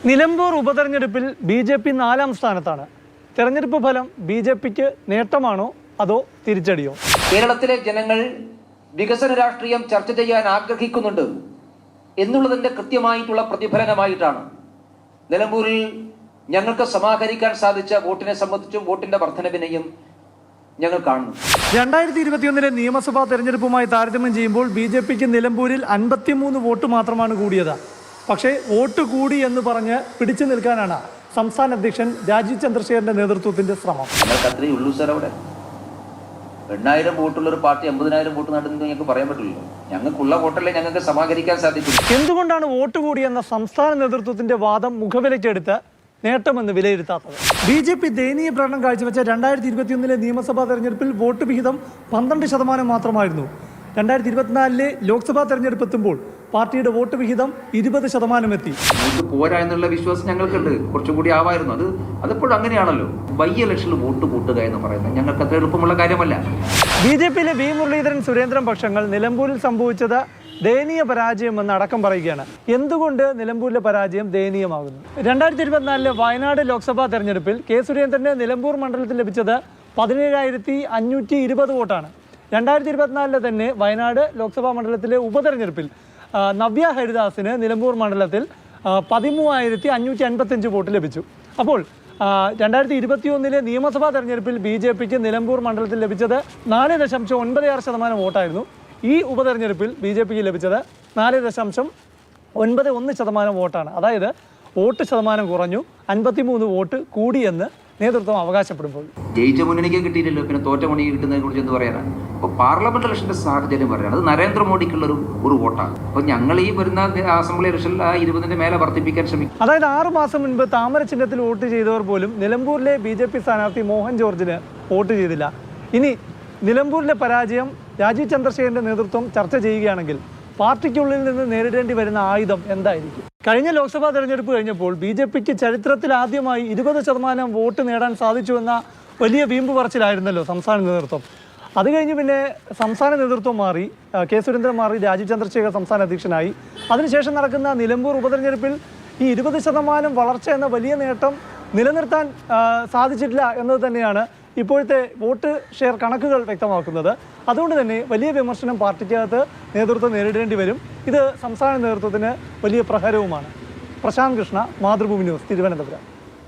നിലമ്പൂർ ഉപതെരഞ്ഞെടുപ്പിൽ ബി.ജെ.പി. 4ാം സ്ഥാനത്താണ്. തെരഞ്ഞെടുപ്പ് ഫലം ബി.ജെ.പിക്ക് നേട്ടമാണോ അതോ തിരിച്ചടിയോ? കേരളത്തിലെ ജനങ്ങൾ വികസന രാഷ്ട്രീയം ചർച്ച ചെയ്യാൻ ആഗ്രഹിക്കുന്നുണ്ട് എന്നുള്ളതിന്റെ കൃത്യമായിട്ടുള്ള പ്രതിഫലനമായിട്ടാണ് നിലമ്പൂരിൽ ഞങ്ങൾക്ക് സമാഹരിക്കാൻ സാധിച്ച വോട്ടിനെ സംബന്ധിച്ചും വോട്ടിന്റെ വർധനവിനെയും ഞങ്ങൾ കാണുന്നു. 2021 നിയമസഭാ തെരഞ്ഞെടുപ്പുമായി താരതമ്യം ചെയ്യുമ്പോൾ ബി.ജെ.പിക്ക് നിലമ്പൂരിൽ 53 വോട്ട് മാത്രമാണ് കൂടിയത്. പക്ഷേ വോട്ട് കൂടി എന്ന് പറഞ്ഞ് പിടിച്ചു നിൽക്കാനാണ് സംസ്ഥാന അധ്യക്ഷൻ രാജീവ് ചന്ദ്രശേഖരന്റെ നേതൃത്വത്തിന്റെ ശ്രമം. ഞങ്ങൾക്ക് അത്രയേ ഉള്ളൂ സാർ. അവിടെ 8,000 വോട്ടുള്ള ഒരു പാർട്ടി 50,000 വോട്ട് നടന്നത് ഞങ്ങൾക്ക് പറയാൻ പറ്റില്ലല്ലോ. ഞങ്ങൾക്കുള്ള വോട്ടല്ലേ ഞങ്ങൾക്ക് സമാഹരിക്കാൻ സാധിക്കും. എന്തുകൊണ്ടാണ് വോട്ട് കൂടി എന്ന സംസ്ഥാന നേതൃത്വത്തിന്റെ വാദം മുഖവിലക്കെടുത്ത് നേട്ടമെന്ന് വിലയിരുത്താത്തത്? ബി.ജെ.പി. ദയനീയ പ്രകടനം കാഴ്ചവെച്ച 2021 നിയമസഭാ തെരഞ്ഞെടുപ്പിൽ വോട്ട് വിഹിതം 12% മാത്രമായിരുന്നു. 2024 ലോക്സഭാ തെരഞ്ഞെടുപ്പ് എത്തുമ്പോൾ പാർട്ടിയുടെ വോട്ട് വിഹിതം 20% എത്തി. പോരാ എന്നുള്ള വിശ്വാസം ഞങ്ങൾക്കുണ്ട്. കുറച്ചുകൂടി ആവായിരുന്നു. അതിപ്പോഴും അങ്ങനെയാണല്ലോ. ബൈ ഇലക്ഷനിൽ വോട്ട് കൂട്ടുക എന്ന് പറയുന്നത് ഞങ്ങൾക്ക് അത്ര എളുപ്പമുള്ള കാര്യമല്ല. ബി.ജെ.പിയിലെ വി. മുരളീധരൻ, സുരേന്ദ്രൻ പക്ഷങ്ങൾ നിലമ്പൂരിൽ സംഭവിച്ചത് ദയനീയ പരാജയമെന്ന് അടക്കം പറയുകയാണ്. എന്തുകൊണ്ട് നിലമ്പൂരിലെ പരാജയം ദയനീയമാകുന്നു? 2024 വയനാട് ലോക്സഭാ തെരഞ്ഞെടുപ്പിൽ കെ. സുരേന്ദ്രന് നിലമ്പൂർ മണ്ഡലത്തിൽ ലഭിച്ചത് 17,520 വോട്ടാണ്. 2024 തന്നെ വയനാട് ലോക്സഭാ മണ്ഡലത്തിലെ ഉപതെരഞ്ഞെടുപ്പിൽ നവ്യ ഹരിദാസിന് നിലമ്പൂർ മണ്ഡലത്തിൽ 13,555 വോട്ട് ലഭിച്ചു. അപ്പോൾ 2021 നിയമസഭാ തെരഞ്ഞെടുപ്പിൽ ബി.ജെ.പിക്ക് നിലമ്പൂർ മണ്ഡലത്തിൽ ലഭിച്ചത് 4.96% വോട്ടായിരുന്നു. ഈ ഉപതെരഞ്ഞെടുപ്പിൽ ബി.ജെ.പിക്ക് ലഭിച്ചത് 4.91% വോട്ടാണ്. അതായത് വോട്ട് ശതമാനം കുറഞ്ഞു, 53 വോട്ട് കൂടിയെന്ന് നേതൃത്വം അവകാശപ്പെടുമ്പോൾ ജയിച്ച മുന്നണിക്ക് കിട്ടിയില്ലല്ലോ, പിന്നെ തോറ്റ മുന്നണിക്ക് കിട്ടുന്നതിനെ കുറിച്ച് എന്ത് പറയാനാണ്? അപ്പോൾ പാർലമെന്റ് ഇലക്ഷന്റെ സാഹചര്യം പറയുന്നത് അത് നരേന്ദ്രമോദിക്കുള്ളൊരു വോട്ടാണ്. അപ്പോൾ ഞങ്ങൾ ഈ വരുന്ന അസംബ്ലി ഇലക്ഷനിൽ ആ 20 മേലെ വർദ്ധിപ്പിക്കാൻ ശ്രമിക്കും. അതായത് 6 മാസം മുൻപ് താമര ചിഹ്നത്തിൽ വോട്ട് ചെയ്തവർ പോലും നിലമ്പൂരിലെ ബി.ജെ.പി. സ്ഥാനാർത്ഥി മോഹൻ ജോർജിന് വോട്ട് ചെയ്തില്ല. ഇനി നിലമ്പൂരിലെ പരാജയം രാജീവ് ചന്ദ്രശേഖരന്റെ നേതൃത്വം ചർച്ച ചെയ്യുകയാണെങ്കിൽ പാർട്ടിക്കുള്ളിൽ നിന്ന് നേരിടേണ്ടി വരുന്ന ആയുധം എന്തായിരിക്കും? കഴിഞ്ഞ ലോക്സഭാ തെരഞ്ഞെടുപ്പ് കഴിഞ്ഞപ്പോൾ ബി.ജെ.പിക്ക് ചരിത്രത്തിൽ ആദ്യമായി 20% വോട്ട് നേടാൻ സാധിച്ചുവെന്ന വലിയ വീമ്പ് പറച്ചിലായിരുന്നല്ലോ സംസ്ഥാന നേതൃത്വം. അത് കഴിഞ്ഞ് പിന്നെ സംസ്ഥാന നേതൃത്വം മാറി, കെ. സുരേന്ദ്രൻ മാറി, രാജീവ് ചന്ദ്രശേഖർ സംസ്ഥാന അധ്യക്ഷനായി. അതിനുശേഷം നടക്കുന്ന നിലമ്പൂർ ഉപതെരഞ്ഞെടുപ്പിൽ ഈ 20% വളർച്ച എന്ന വലിയ നേട്ടം നിലനിർത്താൻ സാധിച്ചിട്ടില്ല എന്നത് തന്നെയാണ് ഇപ്പോഴത്തെ വോട്ട് ഷെയർ കണക്കുകൾ വ്യക്തമാക്കുന്നത്. അതുകൊണ്ട് തന്നെ വലിയ വിമർശനം പാർട്ടിക്കകത്ത് നേതൃത്വം നേരിടേണ്ടി വരും. ഇത് സംസ്ഥാന നേതൃത്വത്തിന് വലിയ പ്രഹരവുമാണ്. പ്രശാന്ത് കൃഷ്ണ, മാതൃഭൂമി ന്യൂസ്, തിരുവനന്തപുരം.